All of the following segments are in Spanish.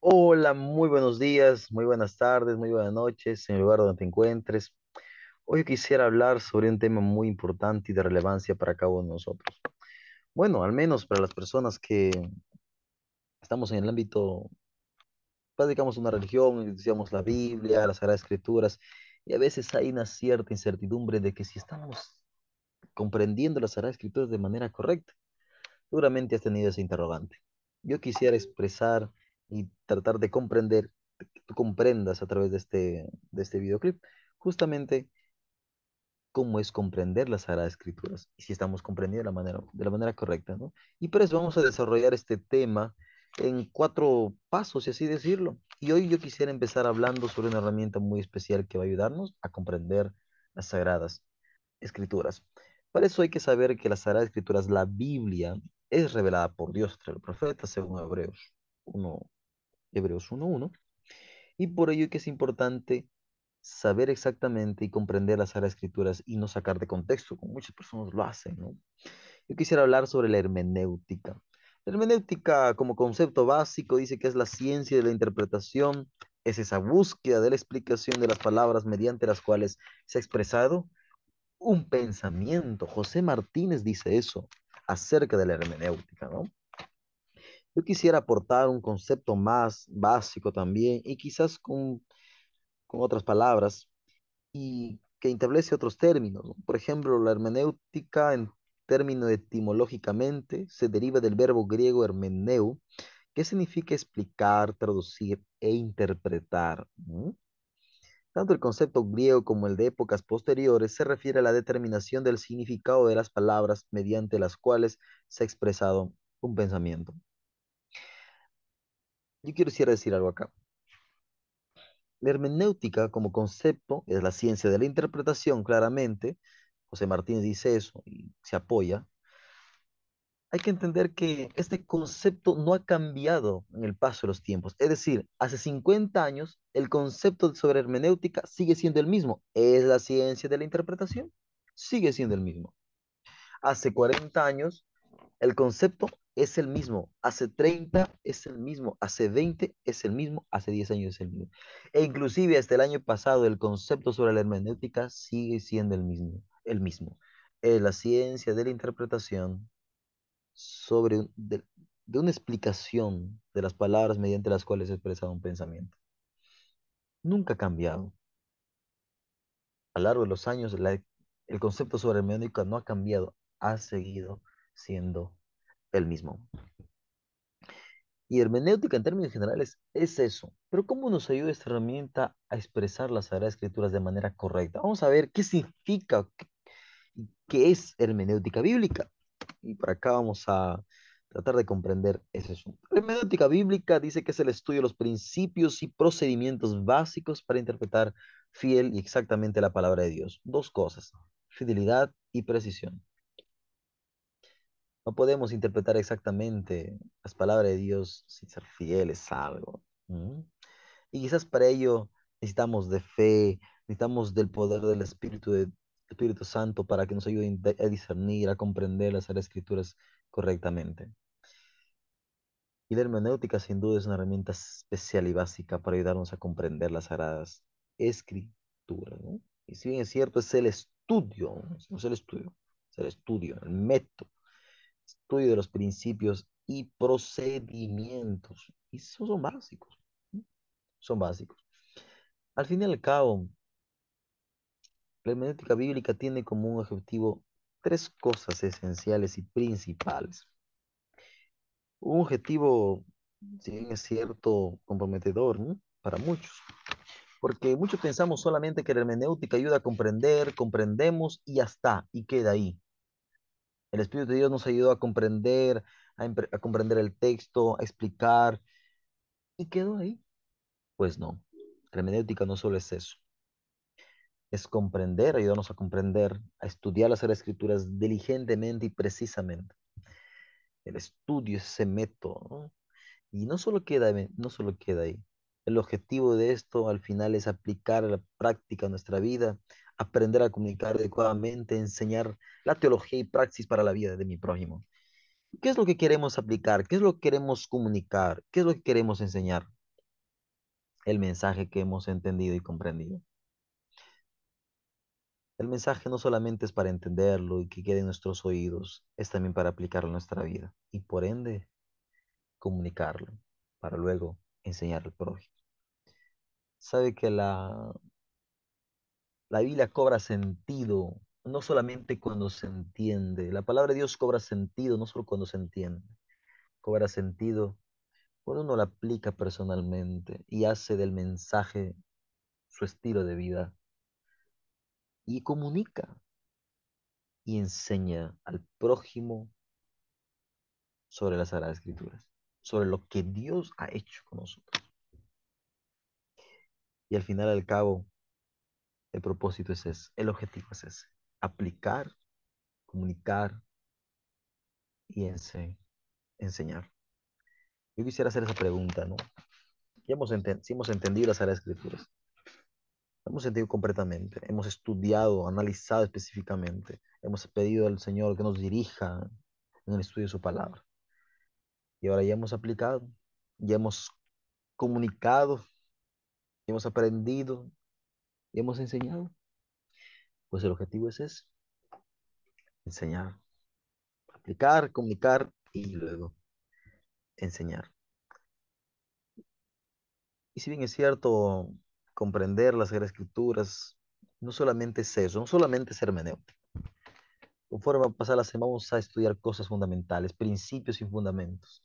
Hola, muy buenos días, muy buenas tardes, muy buenas noches, en el lugar donde te encuentres. Hoy quisiera hablar sobre un tema muy importante y de relevancia para cada uno de nosotros. Bueno, al menos para las personas que estamos en el ámbito, digamos, una religión, decíamos la Biblia, las Sagradas Escrituras, y a veces hay una cierta incertidumbre de que si estamos comprendiendo las Sagradas Escrituras de manera correcta. Seguramente has tenido ese interrogante. Yo quisiera expresar y tratar de comprender, que tú comprendas a través de este videoclip, justamente cómo es comprender las Sagradas Escrituras y si estamos comprendiendo de la manera correcta, ¿no? Y por eso vamos a desarrollar este tema en 4 pasos, y así decirlo. Y hoy yo quisiera empezar hablando sobre una herramienta muy especial que va a ayudarnos a comprender las Sagradas Escrituras. Para eso hay que saber que las Sagradas Escrituras, la Biblia, es revelada por Dios entre los profetas, según Hebreos 1:1, y por ello que es importante saber exactamente y comprender las Sagradas Escrituras y no sacar de contexto, como muchas personas lo hacen, ¿no? Yo quisiera hablar sobre la hermenéutica. La hermenéutica, como concepto básico, dice que es la ciencia de la interpretación, es esa búsqueda de la explicación de las palabras mediante las cuales se ha expresado un pensamiento. José Martínez dice eso acerca de la hermenéutica, ¿no? Yo quisiera aportar un concepto más básico también y quizás con otras palabras y que establece otros términos, ¿no? Por ejemplo, la hermenéutica en término etimológicamente se deriva del verbo griego hermeneu, que significa explicar, traducir e interpretar, ¿no? Tanto el concepto griego como el de épocas posteriores se refiere a la determinación del significado de las palabras mediante las cuales se ha expresado un pensamiento. Yo quisiera decir algo acá. La hermenéutica como concepto es la ciencia de la interpretación, claramente. José Martínez dice eso y se apoya. Hay que entender que este concepto no ha cambiado en el paso de los tiempos. Es decir, hace 50 años el concepto sobre hermenéutica sigue siendo el mismo. Es la ciencia de la interpretación. Sigue siendo el mismo. Hace 40 años el concepto es el mismo. Hace 30 es el mismo. Hace 20 es el mismo. Hace 10 años es el mismo. E inclusive hasta el año pasado el concepto sobre la hermenéutica sigue siendo el mismo. El mismo. Es la ciencia de la interpretación de una explicación de las palabras mediante las cuales se expresa un pensamiento. Nunca ha cambiado. A lo largo de los años, el concepto sobre hermenéutica no ha cambiado, ha seguido siendo el mismo. Y hermenéutica en términos generales es eso. Pero ¿cómo nos ayuda esta herramienta a expresar las Sagradas Escrituras de manera correcta? Vamos a ver qué significa, qué es hermenéutica bíblica. Y por acá vamos a tratar de comprender ese asunto. La hermenéutica bíblica dice que es el estudio de los principios y procedimientos básicos para interpretar fiel y exactamente la palabra de Dios. Dos cosas, fidelidad y precisión. No podemos interpretar exactamente las palabras de Dios sin ser fieles a algo. ¿Mm? Y quizás para ello necesitamos de fe, necesitamos del poder del Espíritu Santo para que nos ayude a discernir, a comprender las Escrituras correctamente. Y la hermenéutica sin duda es una herramienta especial y básica para ayudarnos a comprender las Sagradas Escrituras, ¿no? Y si bien es cierto, es el estudio, no es el estudio, es el estudio, el método, estudio de los principios y procedimientos. Y esos son básicos, ¿no? Son básicos. Al fin y al cabo, la hermenéutica bíblica tiene como un objetivo tres cosas esenciales y principales. Un objetivo, si bien es cierto, comprometedor, ¿no? Para muchos, porque muchos pensamos solamente que la hermenéutica ayuda a comprender, comprendemos y ya está, y queda ahí. El Espíritu de Dios nos ayudó a comprender, a comprender el texto, a explicar, y quedó ahí. Pues no, la hermenéutica no solo es eso, es comprender, ayudarnos a comprender, a estudiar las Escrituras diligentemente y precisamente. El estudio es ese método, ¿no? Y no solo queda ahí. El objetivo de esto al final es aplicar a la práctica a nuestra vida, aprender a comunicar adecuadamente, enseñar la teología y praxis para la vida de mi prójimo. ¿Qué es lo que queremos aplicar? ¿Qué es lo que queremos comunicar? ¿Qué es lo que queremos enseñar? el mensaje que hemos entendido y comprendido. El mensaje no solamente es para entenderlo y que quede en nuestros oídos, es también para aplicarlo en nuestra vida y por ende comunicarlo para luego enseñar al prójimo. Sabe que la Biblia cobra sentido, no solamente cuando se entiende. La palabra de Dios cobra sentido, no solo cuando se entiende. Cobra sentido cuando uno la aplica personalmente y hace del mensaje su estilo de vida y comunica y enseña al prójimo sobre las Sagradas Escrituras, sobre lo que Dios ha hecho con nosotros. Y al final, al cabo, el propósito es ese, el objetivo es ese, aplicar, comunicar y enseñar. Yo quisiera hacer esa pregunta, ¿no? Si hemos entendido las Sagradas Escrituras, hemos entendido completamente, hemos estudiado, analizado específicamente, hemos pedido al Señor que nos dirija en el estudio de su palabra. Y ahora ya hemos aplicado, ya hemos comunicado, ya hemos aprendido, ya hemos enseñado. Pues el objetivo es ese, enseñar, aplicar, comunicar y luego enseñar. Y si bien es cierto, comprender las Sagradas Escrituras no solamente es eso, no solamente es hermenéutica. Conforme va a pasar la semana, vamos a estudiar cosas fundamentales, principios y fundamentos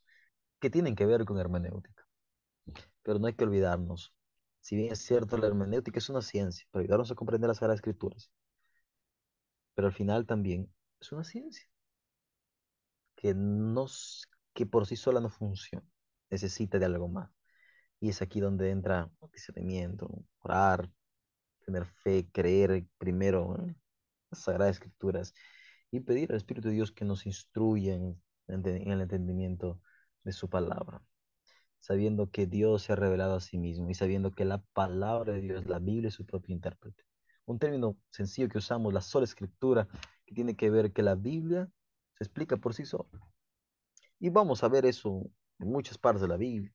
que tienen que ver con hermenéutica. Pero no hay que olvidarnos. Si bien es cierto, la hermenéutica es una ciencia para ayudarnos a comprender las Sagradas Escrituras, pero al final también es una ciencia que, no, que por sí sola no funciona, necesita de algo más. Y es aquí donde entra el discernimiento, orar, tener fe, creer primero en las Sagradas Escrituras y pedir al Espíritu de Dios que nos instruya en el entendimiento de su palabra, sabiendo que Dios se ha revelado a sí mismo y sabiendo que la palabra de Dios, la Biblia, es su propio intérprete. Un término sencillo que usamos, la sola escritura, que tiene que ver que la Biblia se explica por sí sola. Y vamos a ver eso en muchas partes de la Biblia.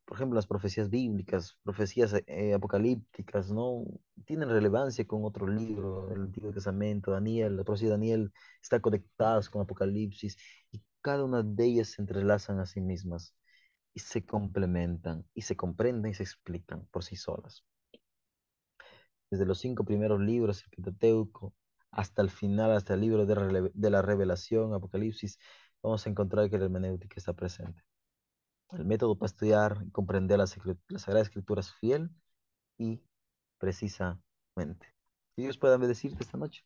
Por ejemplo, las profecías bíblicas, profecías apocalípticas, ¿no? Tienen relevancia con otro libro, el Antiguo Testamento, Daniel, la profecía de Daniel está conectadas con Apocalipsis y cada una de ellas se entrelazan a sí mismas y se complementan y se comprenden y se explican por sí solas. Desde los 5 primeros libros, el Pentateuco, hasta el final, hasta el libro de la Revelación, Apocalipsis, vamos a encontrar que la hermenéutica está presente. El método para estudiar y comprender las Sagradas Escrituras fiel y precisamente. Que Dios pueda bendecirte esta noche.